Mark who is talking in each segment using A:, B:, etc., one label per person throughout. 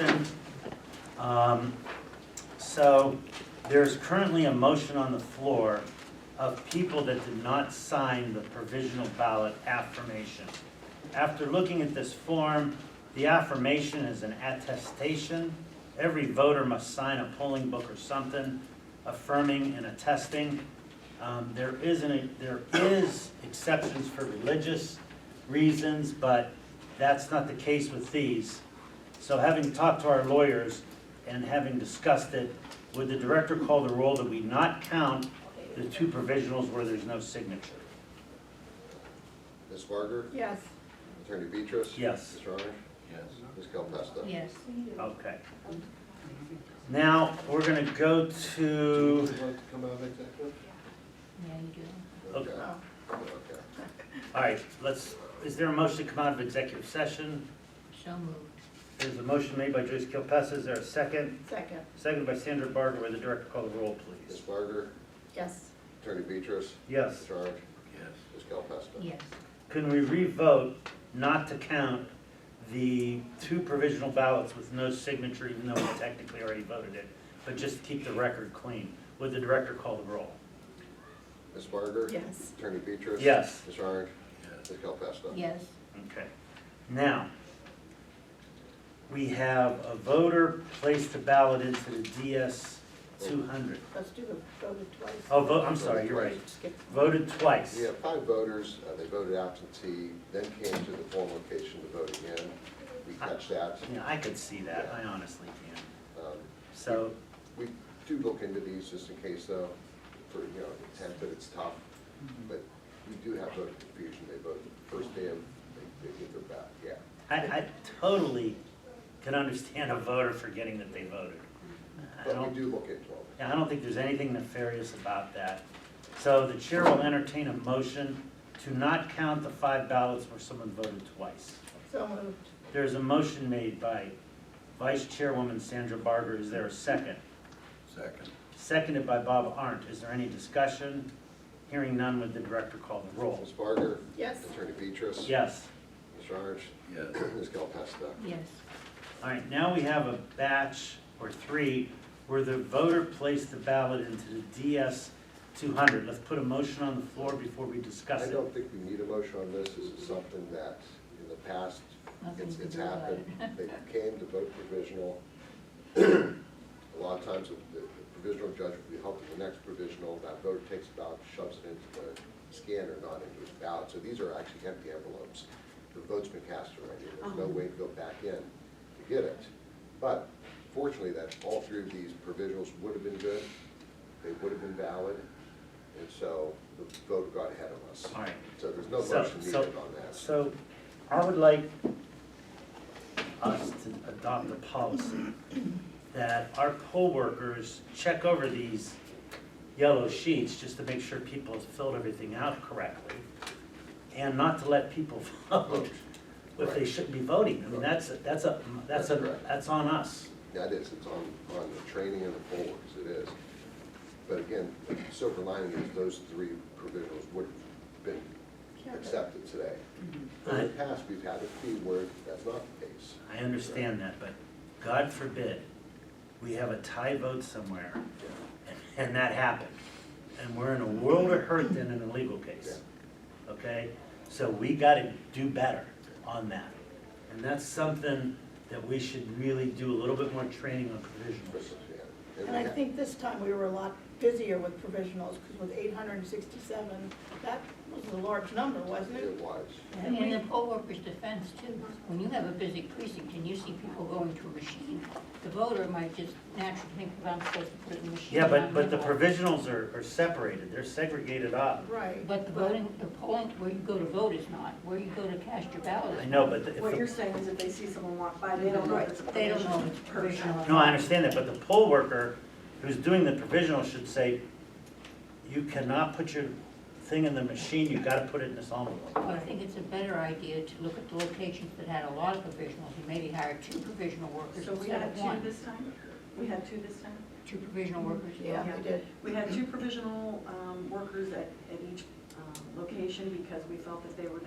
A: motion. So there's currently a motion on the floor of people that did not sign the provisional ballot affirmation. After looking at this form, the affirmation is an attestation. Every voter must sign a polling book or something affirming and attesting. There is exceptions for religious reasons, but that's not the case with these. So having talked to our lawyers and having discussed it, would the director call the roll that we not count the two provisionals where there's no signature?
B: Ms. Barger?
C: Yes.
B: Attorney Beatrice?
A: Yes.
B: Mr. Honor?
D: Yes.
B: Ms. Calpesta?
C: Yes.
A: Okay. Now, we're gonna go
B: Would
A: to,
B: you like to come out of executive?
C: Yeah, you do.
A: Okay.
B: Okay.
A: all right, is there a motion to come out of executive session?
C: So moved.
A: There's a motion made by Joyce Kilpessa. Is there a second?
C: Second.
A: Seconded by Sandra Barger. Will the director call the roll,
B: Ms.
A: please?
B: Barger?
C: Yes.
B: Attorney Beatrice?
A: Yes.
B: Mr. Honor?
D: Yes.
B: Ms. Calpesta?
C: Yes.
A: Can we re-vote not to count the two provisional ballots with no signature, even though we technically already voted it, but just keep the record clean? Would the director call the roll?
B: Ms. Barger?
C: Yes.
B: Attorney Beatrice?
A: Yes.
B: Mr. Honor?
D: Yes.
B: Ms. Calpesta?
C: Yes.
A: Okay. Now, we have a voter placed the ballot into the DS 200.
C: Let's do the voted twice.
A: Oh, I'm sorry, you're right.
C: Skip.
A: Voted twice.
B: We have 5 voters. They voted absentee, then came to the poll location to vote again. We catch that.
A: Yeah, I could see that. I honestly can.
B: Um,
A: So,
B: We do look into these just in case though, for, intent that it's tough. But we do have voter confusion. They vote first day of, they get their back, yeah.
A: I totally can understand a voter forgetting that they voted. I
B: But
A: don't-
B: we do look into them.
A: Yeah, I don't think there's anything nefarious about that. So the chair will entertain a motion to not count the 5 ballots where someone voted twice.
C: So moved.
A: There's a motion made by Vice Chairwoman Sandra Barger. Is there a second?
D: Second.
A: Seconded by Bob Arndt. Is there any discussion? Hearing none, would the director call the roll?
B: Ms. Barger?
C: Yes.
B: Attorney Beatrice?
A: Yes.
B: Mr. Arndt?
D: Yes.
B: Ms. Calpesta?
C: Yes.
A: All right, now we have a batch, or 3, where the voter placed the ballot into the DS 200. Let's put a motion on the floor before we discuss
B: I
A: it.
B: don't think we need a motion on this. This is something that in the past,
C: Nothing to
B: it's
C: do about
B: happened.
C: it.
B: They came to vote provisional. A lot of times the provisional judge will be helping the next provisional. That voter takes it out, shoves it into the scanner, not into his ballot. So these are actually empty envelopes. The vote's been cast already. There's no way to go back in to get it. But fortunately, that all 3 of these provisionals would have been good. They would have been valid. And so the vote got ahead of us.
A: All right.
B: So there's no
A: So-
B: motion
A: so-
B: needed on that.
A: So I would like us to adopt a policy that our poll workers check over these yellow sheets just to make sure people have filled everything out correctly, and not to let people vote if they shouldn't be voting. I mean, that's on us.
B: That is, it's on the training and the poll workers, it is. But again, the silver lining is those 3 provisionals would have been accepted today. But in the past, we've had a few where that's not the case.
A: I understand that, but God forbid, we have a tie vote somewhere, and that happened. And we're in a world of hurt than in a legal case, okay? So we gotta do better on that. And that's something that we should really do a little bit more training on provisionals.
B: Yeah.
E: And I think this time we were a lot busier with provisionals, because with 867, that was a large number, wasn't it?
B: It was.
E: And
C: In
E: we-
C: the poll workers' defense too, when you have a busy precinct and you see people going to a machine, the voter might just naturally think, well, I'm supposed to put it in the machine.
A: Yeah,
C: I'm
A: but the
C: gonna vote.
A: provisionals are separated, they're segregated off.
E: Right.
C: But the voting, the polling, where you go to vote is not, where you go to cast your ballot.
A: I know, but
F: What you're
A: if,
F: saying is if they see someone walk by, they don't know if it's a
C: They don't know
F: provisional
C: if it's provisional.
F: person.
A: no, I understand that, but the poll worker who's doing the provisional should say, you cannot put your thing in the machine, you gotta put it in this envelope.
C: Well, I think it's a better idea to look at the locations that had a lot of provisionals and maybe hire 2 provisional workers
F: So we
C: instead
F: had
C: of
F: 2
C: 1.
F: this time? We had 2 this time?
C: 2 provisional workers.
E: Yeah, we did.
F: We had 2 provisional workers at each location because we felt that they would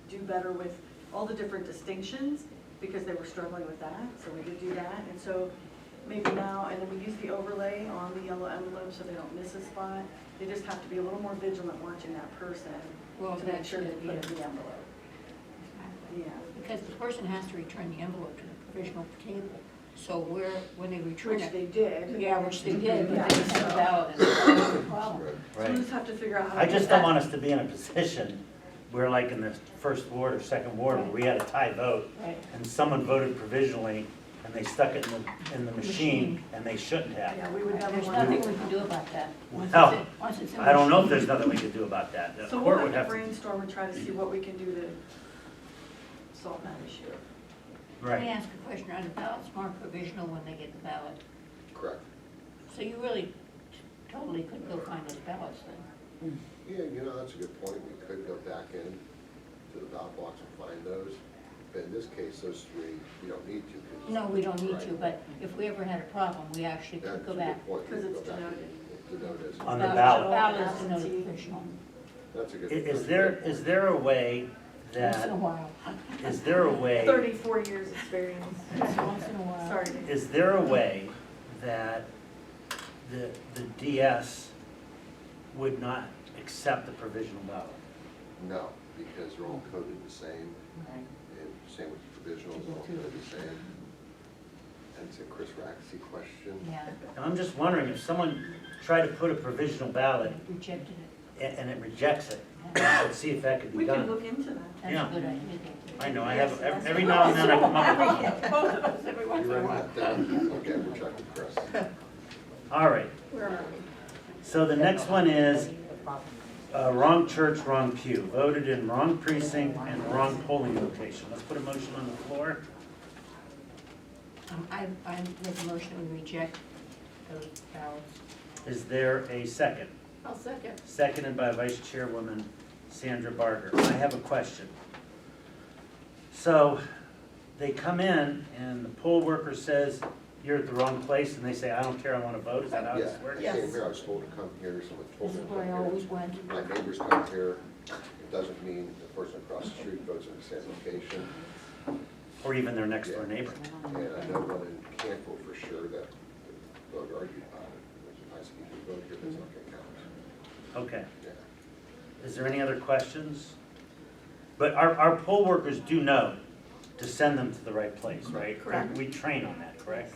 F: do better with all the different distinctions because they were struggling with that, so we did do that. And so maybe now, and then we use the overlay on the yellow envelope so they don't miss a spot. They just have to be a little more vigilant watching that person
C: Well,
F: to make
C: that's
F: sure they
C: good,
F: put it in
C: yeah.
F: the envelope. Yeah.
C: Because the person has to return the envelope to the provisional table. So when they return
F: Which
C: it,
F: they did.
C: yeah, which they did, but
F: Yeah,
C: they didn't have a
F: so-
C: ballot, and that's the problem.
B: Right.
F: So we
A: Right.
F: just have to figure out how to.
A: I
F: get
A: just don't
F: that-
A: want us to be in a position where like in the first ward or second ward, where we had a tie vote,
C: Right.
A: and someone voted provisionally, and they stuck it in the machine,
C: Machine.
A: and they shouldn't have.
F: Yeah, we would never
C: There's
F: want
C: nothing
F: to.
C: we can do about that. Once
A: Well,
C: it's in- once it's in the
A: I don't know if
C: machine.
A: there's nothing we could do about that. The
F: So we'll
A: court
F: have
A: would
F: to
A: have to.
F: brainstorm and try to see what we can do to solve that issue.
C: Let me
A: Right.
C: ask a question, are the ballots marked provisional when they get the ballot?
B: Correct.
C: So you really totally couldn't go find those ballots then?
B: Yeah, you know, that's a good point. We could go back in to the ballot box and find those. But in this case, those three, we don't need to. 'cause-
C: No, we don't need
B: Right.
C: to, but if we ever had a problem, we actually
B: That's
C: could
B: a
C: go back.
B: good point.
F: Because
B: We
F: it's
B: go back and
F: denoted.
B: denote it.
A: On the
C: Ballot
A: ballot.
C: is denoted
F: Absentee.
C: provisional,
B: That's a good.
A: Is
B: that's a
A: there,
B: good point.
A: is there a way
C: once in a
A: that,
C: while,
A: is there a way,
F: 34 years experience.
C: once in a while.
F: Sorry. Dave.
A: is there a way that the DS would not accept the provisional ballot?
B: No, because they're all coded the same,
C: Right.
B: and same with the provisionals, they're all coded the same. And it's a Chris Raxey question.
C: Yeah,
A: And I'm just wondering, if someone tried to put a provisional ballot
C: rejected it.
A: and it rejects it, let's see if that could be
F: We can
A: done.
F: look into that.
C: That's
A: Yeah.
C: a good idea.
A: I know, I
F: Yes,
A: have,
F: that's
A: every
F: what
A: now and then I come up with
C: Both of us, every once
B: You
C: in a
B: write
C: while.
B: that down? Okay, we'll check with Chris.
A: All right,
E: Where are we?
A: so the next one is, wrong church, wrong pew, voted in wrong precinct and wrong polling location. Let's put a motion on the floor.
C: I make a motion we reject those ballots.
A: Is there a second?
E: I'll second.
A: Seconded by Vice Chairwoman Sandra Barger. I have a question. So, they come in and the poll worker says, you're at the wrong place, and they say, I don't care, I want to vote, is that how
B: Yeah,
A: this works?
B: I
E: Yes.
B: came here, I was told to come here, someone told
C: This
B: me
C: is
B: to
C: where I
B: come
C: always
B: here.
C: went.
B: My neighbors come here, it doesn't mean the person across the street votes in the same location.
A: Or even their next door neighbor?
B: And I know one in Canfield for sure that the vote argued about it. I said, you can vote here, that's not gonna count.
A: Okay.
B: Yeah.
A: Is there any other questions? But our poll workers do know to send them to the right place, right?
E: Correct.
A: We train on that, correct?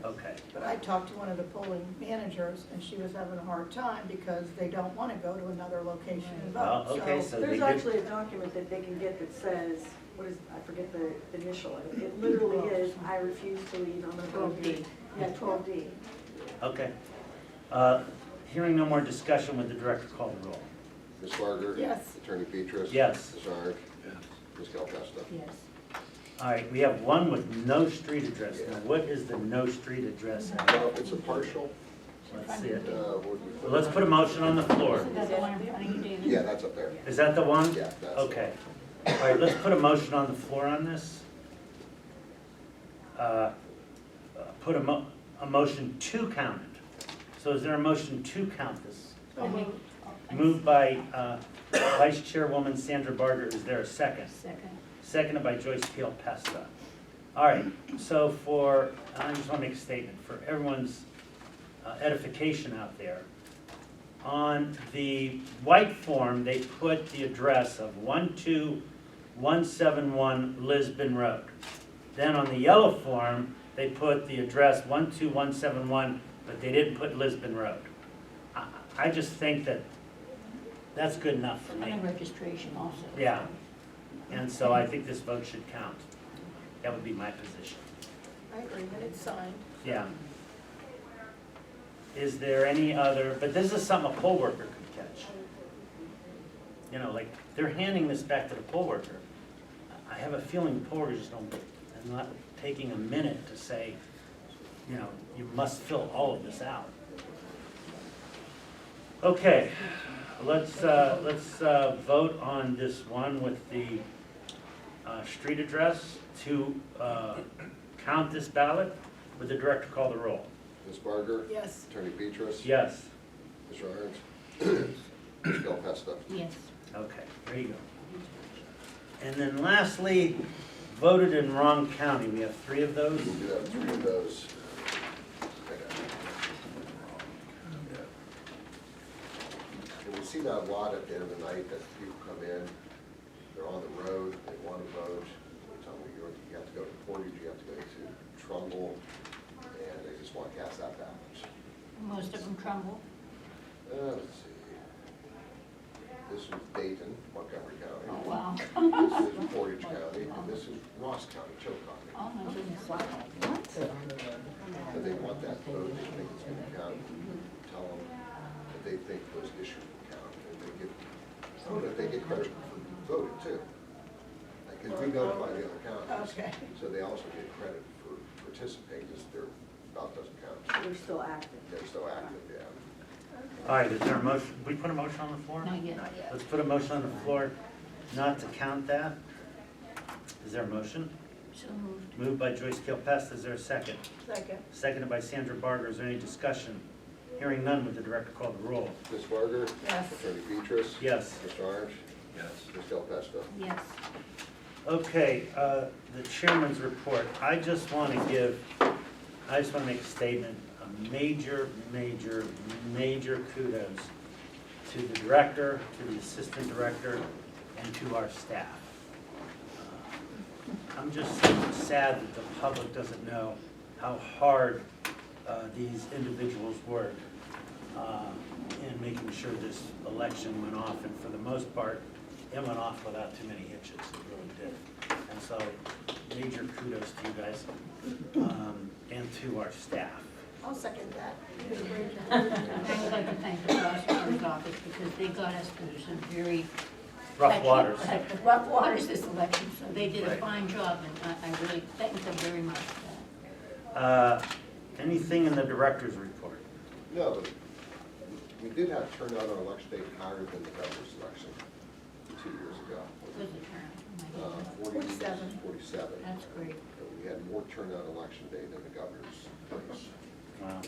A: Okay.
E: But I talked to one of the polling managers, and she was having a hard time because they don't want to go to another location and
A: Well,
E: vote.
A: okay,
E: So
A: so they
F: There's
A: did,
F: actually a document that they can get that says, what is, I forget the initial, it literally is, I refuse to leave, I'm gonna vote here.
C: 12D.
F: Yeah, 12D.
A: okay. Hearing no more discussion, would the director call the roll?
B: Ms. Barger?
E: Yes.
B: Attorney Petrus?
A: Yes.
B: Ms. Arndt? Ms. Galpesta?
C: Yes.
A: All right, we have one with no street address. Now, what is the no street address?
B: Well, it's a partial,
A: Let's see it.
B: what do we
A: Well, let's put a motion on the floor.
C: Isn't that the one in front of you, David?
B: Yeah, that's up there.
A: Is that the one?
B: Yeah, that's.
A: Okay. All right, let's put a motion on the floor on this. Put a motion to count it. So is there a motion to count this?
E: So moved.
A: Moved by Vice Chairwoman Sandra Barger. Is there a second?
C: Second.
A: Seconded by Joyce Peel Pesta. All right, so for, I just want to make a statement, for everyone's edification out there, on the white form, they put the address of 12171 Lisbon Road. Then on the yellow form, they put the address 12171, but they didn't put Lisbon Road. I just think that that's good enough for me.
C: And a registration also.
A: Yeah. And so I think this vote should count. That would be my position.
E: I agree, and it's signed.
A: Yeah. Is there any other, but this is something a poll worker could catch. You know, like, they're handing this back to the poll worker. I have a feeling the poll workers just don't, are not taking a minute to say, you know, you must fill all of this out. Okay, let's vote on this one with the street address to count this ballot. Would the director call the roll?
B: Ms. Barger?
E: Yes.
B: Attorney Petrus?
A: Yes.
B: Mr. Arndt? Ms. Galpesta?
C: Yes.
A: Okay, there you go. And then lastly, voted in wrong county, we have 3 of those.
B: We do have 3 of those. And we see that a lot at the end of the night, that people come in, they're on the road, they want to vote. We tell them, you have to go to Portage, you have to go to Trumbull, and they just want to cast that ballot.
C: Most of them Trumbull.
B: Let's see. This is Dayton, Montgomery County.
C: Oh, wow.
B: This is Portage County, and this is Ross County, Chillicothe.
C: Oh, my goodness.
B: And they want that vote, they think it's going to count. Tell them that they think those issues will count, and they get credit for voting too. Because we notify the other counties.
E: Okay.
B: So they also get credit for participating, because their ballot doesn't count.
F: They're still active.
B: They're still active, yeah.
A: All right, is there a motion, we put a motion on the floor?
C: Not yet.
A: Let's put a motion on the floor not to count that. Is there a motion?
C: So moved.
A: Moved by Joyce Kilpest, is there a second?
E: Second.
A: Seconded by Sandra Barger, is there any discussion? Hearing none, would the director call the roll?
B: Ms. Barger?
E: Yes.
B: Attorney Beatrice?
A: Yes.
B: Mr. Orange? Yes. Ms. Del Pesto?
C: Yes.
A: Okay, the chairman's report. I just want to make a statement, a major kudos to the director, to the assistant director, and to our staff. I'm just sad that the public doesn't know how hard these individuals work in making sure this election went off, and for the most part, it went off without too many hitches, it really did. And so, major kudos to you guys, and to our staff.
E: I'll second that.
C: I would like to thank the prosecutor's office because they got us through some very
A: Rough
C: touchy-
A: waters.
C: Rough waters this election, so they did a
A: Right.
C: fine job, and I really thank them very much for that.
A: Anything in the director's report?
B: No, but we did have turnout on election day higher than the governor's election 2 years ago.
C: What was the turn? Oh my goodness.
E: 47.
B: 47.
C: That's great.
B: But we had more turnout election day than the governor's place.
A: Wow.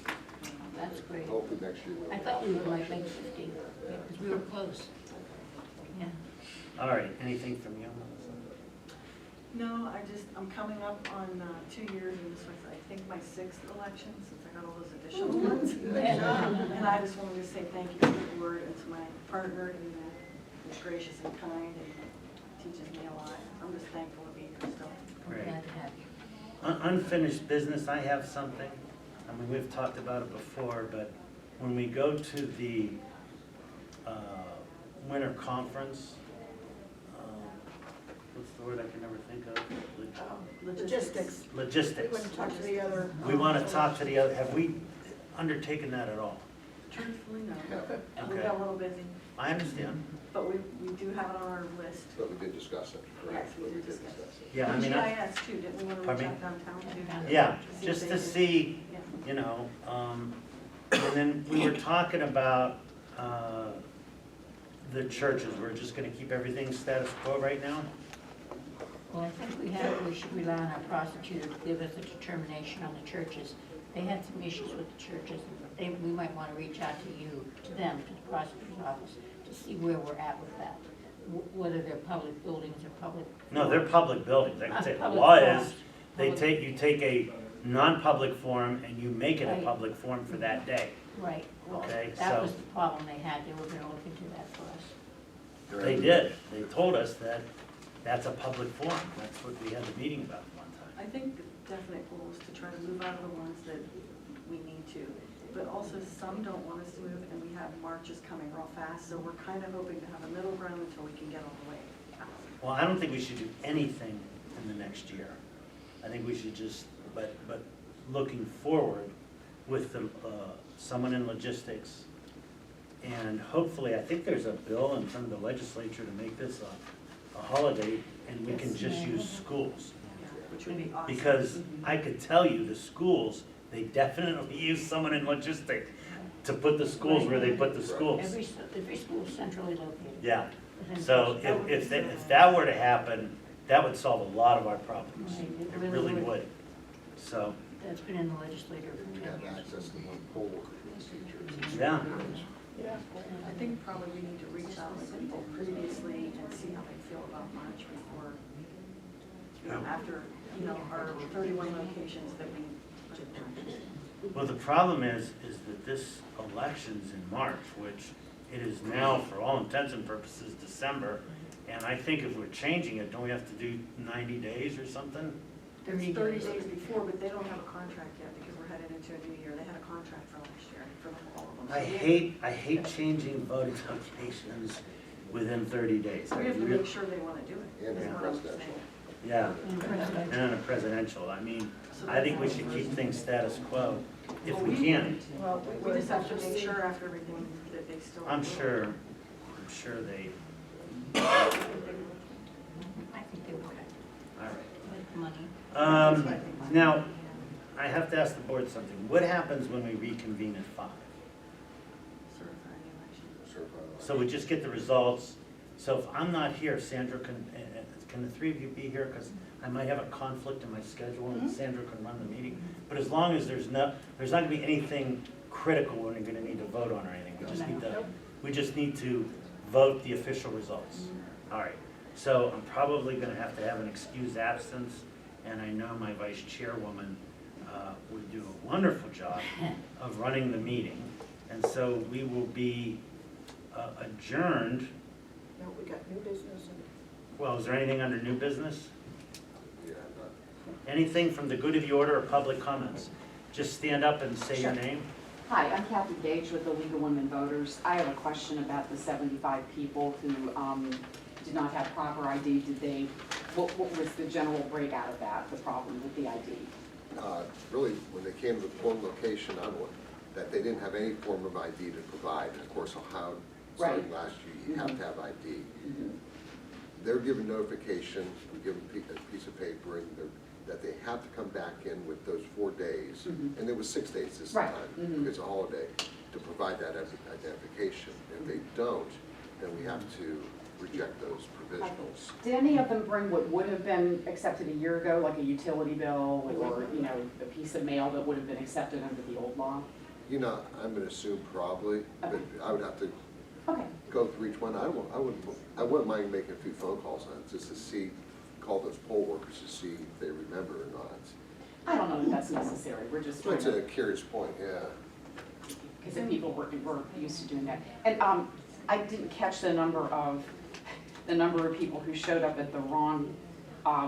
C: That's great.
B: Hopefully next year we'll.
C: I thought we were like 50, because we were close. Yeah.
A: All right, anything from you?
F: No, I'm coming up on 2 years, and this was, I think, my 6th election, since I got all those additional ones. And I just wanted to say thank you to the board and to my partner, who is gracious and kind and teaches me a lot. I'm just thankful to be here still.
C: I'm
A: Great.
C: glad to have you.
A: Unfinished business, I have something. I mean, we've talked about it before, but when we go to the winter conference, what's the word I can never think of?
E: Logistics. We
A: Logistics.
E: wouldn't talk to the other.
A: We want to talk to the other, have we undertaken that at all?
F: Truthfully, no.
B: No,
F: We got a little busy,
A: I understand.
F: but we do have it on our list.
B: but we did discuss it, correct?
F: Yes, we
B: But
F: did discuss it.
A: Yeah, I mean,
F: GIS too, didn't we want to reach
A: Pardon me?
F: out downtown too?
A: yeah,
F: See if
A: just
F: they
A: to
F: could-
A: see,
F: Yeah.
A: you know, and then we were talking about the churches. We're just gonna keep everything status quo right now?
C: Well, I think we should rely on our prosecutor to give us a determination on the churches. They had some issues with the churches, and we might want to reach out to you, to them, to the prosecutor's office, to see where we're at with that. Whether they're public buildings or public.
A: No, they're public buildings. I can say the
C: Public
A: law
C: forums.
A: is, you take a non-public forum and you make it a
C: Right.
A: public forum for that day.
C: Right, well,
A: Okay,
C: that
A: so-
C: was the problem they had, they were gonna look into that for us.
A: They did. They told us that that's a public forum. That's what we had the meeting about one time.
F: I think the definite goal is to try to move out of the ones that we need to, but also some don't want us to move, and we have marches coming real fast, so we're kind of hoping to have a middle ground until we can get all the way out.
A: Well, I don't think we should do anything in the next year. I think we should just, but looking forward with the, someone in logistics, and hopefully, I think there's a bill in front of the legislature to make this a holiday, and we can just use schools.
F: Which would be awesome.
A: Because I could tell you, the schools, they definitely use someone in logistics to put the schools where they put the schools.
C: Every school is centrally located.
A: Yeah,
C: within-
A: so
C: that would be
A: if
C: beautiful.
A: that were to happen, that would solve a lot of our problems.
C: Right, it
A: It
C: really
A: really
C: would.
A: would. So,
C: That's been in the legislature for
B: We
C: 10
B: have
C: years.
B: access to one poll worker for these teachers.
A: yeah,
E: Yeah.
F: I think probably we need to reach out to people previously and see how they feel about March before after, our 31 locations that we put it down.
A: Well, the problem is that this election's in March, which it is now, for all intents and purposes, December. And I think if we're changing it, don't we have to do 90 days or something?
F: It's 30 days before, but they don't have a contract yet because we're headed into a new year. They had a contract for last year, for all of them.
A: I hate changing voting locations within 30 days.
F: We have to make sure they want to do it.
B: And
F: is
B: in
F: what I'm
B: presidential.
F: saying.
A: Yeah,
C: And presidential.
A: and on a presidential, I mean,
F: So
A: I think we
F: that's-
A: should keep things status quo if
F: Well,
A: we can.
E: Well,
F: We just have to make sure after everything that they still.
A: I'm sure they,
C: I think they would,
A: all right.
C: with money.
A: Now, I have to ask the board something. What happens when we reconvene at 5?
F: Certify the election.
B: Certified.
A: So we just get the results. So if I'm not here, Sandra can the three of you be here? Because I might have a conflict in my schedule and Sandra can run the meeting. But as long as there's not gonna be anything critical we're gonna need to vote on or anything. We just need to vote the official results. All right. So I'm probably gonna have to have an excused absence, and I know my vice chairwoman would do a wonderful job of running the meeting. And so we will be adjourned.
E: No, we got new business and
A: Well, is there anything under new business?
B: Yeah, not.
A: Anything from the good of the order or public comments? Just stand up and say your
D: Sure.
A: name.
D: Hi, I'm Kathy Gage with the League of Women Voters. I have a question about the 75 people who did not have proper ID. What was the general breakout of that, the problem with the ID?
B: Really, when they came to the polling location, that they didn't have any form of ID to provide. And of course, Ohio, starting
D: Right.
B: last year, you have to have ID. They're given notification, we give them a piece of paper, and that they have to come back in with those 4 days.
D: Mhm.
B: And there was 6 days this
D: Right.
B: time,
D: Mhm.
B: because it's a holiday, to provide that as identification. If they don't, then we have to reject those provisionals.
D: Did any of them bring what would have been accepted a year ago, like a utility bill or, a piece of mail that would have been accepted under the old law?
B: I'm gonna assume probably, but
D: Okay.
B: I would have to
D: Okay,
B: go through each one. I wouldn't mind making a few phone calls on it, just to call those poll workers to see if they remember or not.
D: I don't know if that's necessary, we're just
B: So
D: trying
B: it's
D: to,
B: a curious point, yeah.
D: because if people were used to doing that. And I didn't catch the number of people who showed up at the wrong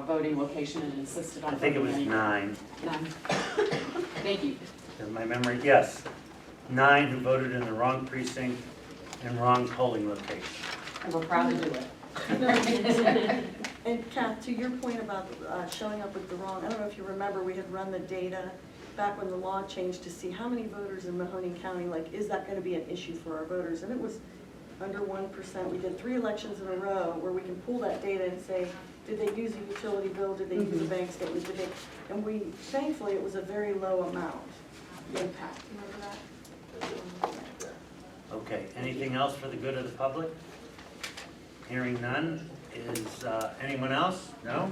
D: voting location and insisted on
A: I think it was
D: voting
A: 9.
D: None. Thank you.
A: Is my memory? Yes. 9 who voted in the wrong precinct and wrong polling location.
D: And we're proud to do it.
F: And Kath, to your point about showing up with the wrong, I don't know if you remember, we had run the data back when the law changed to see how many voters in Mahoning County, is that gonna be an issue for our voters? And it was under 1%. We did 3 elections in a row where we can pull that data and say, did they use a utility bill, did they use a bank statement, and thankfully, it was a very low amount impact. Remember that?
B: Yeah.
A: Okay, anything else for the good of the public? Hearing none. Is anyone else? No?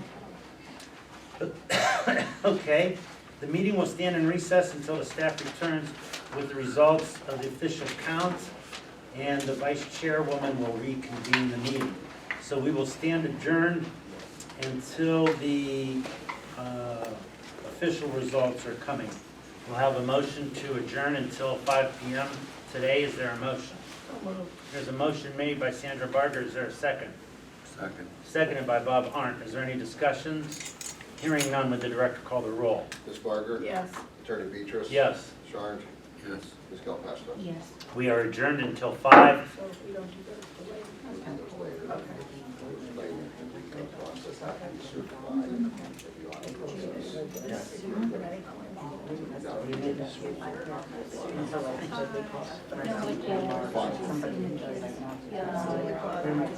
A: Okay, the meeting will stand in recess until the staff returns with the results of the official count, and the vice chairwoman will reconvene the meeting. So we will stand adjourned until the official results are coming. We'll have a motion to adjourn until 5 p.m. today. Is there a motion? There's a motion made by Sandra Barger. Is there a second?
B: Second.
A: Seconded by Bob Arndt. Is there any discussions? Hearing none, would the director call the roll?
B: Ms. Barger?
E: yes.
B: Attorney Beatrice?
A: Yes,
B: Sharn? Yes. Ms. Delpesta?
C: Yes.
A: we are adjourned until 5.
E: So if we don't do those, delay.
B: Later. Explain the process after you certify the audit process.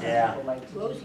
A: Yeah.
C: Roses.